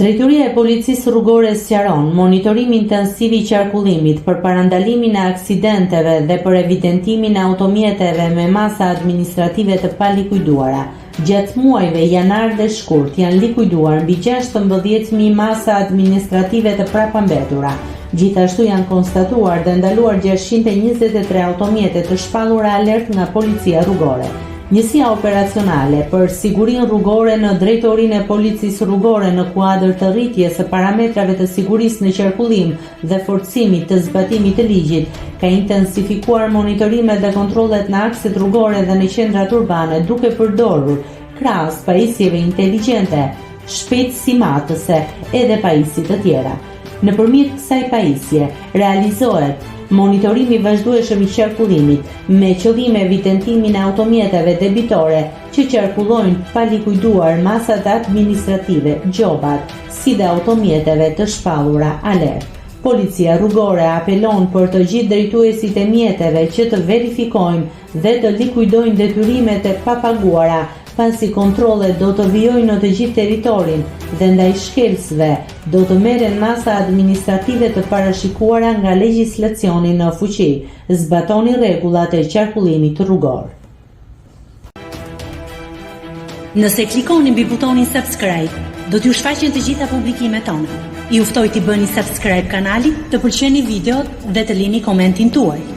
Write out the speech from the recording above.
Drejtoria e Policisë Rrugore sqaron monitorim intensiv i qarkullimit për parandalimin e aksidenteve dhe për evidentimin e automjeteve me masa administrative të palikuiduara. Gjatë muajve janar dhe shkurt janë likuiduar mbi 16.000 masa administrative të prapambetura. Gjithashtu janë konstatuar dhe ndaluar 623 automjete të shpallura alert nga Policia Rrugore. Njësia operacionale për sigurinë rrugore në Drejtorinë e Policisë Rrugore në kuadër të rritjes së parametrave të sigurisë në qarkullim dhe forcimit të zbatimit të ligjit ka intensifikuar monitorimet dhe kontrollet në akset rrugore dhe në qendrat urbane duke përdorur krahas pajisjeve inteligjente, shpejtësimatëse edhe pajisje të tjera. Nëpërmjet kësaj pajisje realizohet monitorimi vazhdueshëm i qarkullimit me qëllim evidentimin e automjeteve debitore që qarkullojnë pa likuiduar masat administrative, gjobat, si dhe automjeteve të shpallura alert. Policia Rrugore apelon për të gjithë drejtuesit e mjeteve që të verifikojnë dhe të likuidojnë detyrimet e papaguara, pasi kontrollet do të vijojnë në të gjithë territorin dhe ndaj shkelësve do të merren masa administrative të parashikuara nga legjislacioni në fuqi. Zbatoni rregullat e qarkullimit rrugor. Nëse klikoni mbi butonin subscribe, do t'ju shfaqen të gjitha publikimet tona. Ju ftoj t'i bëni subscribe kanalit, të pëlqeni videot dhe të lini komentin tuaj.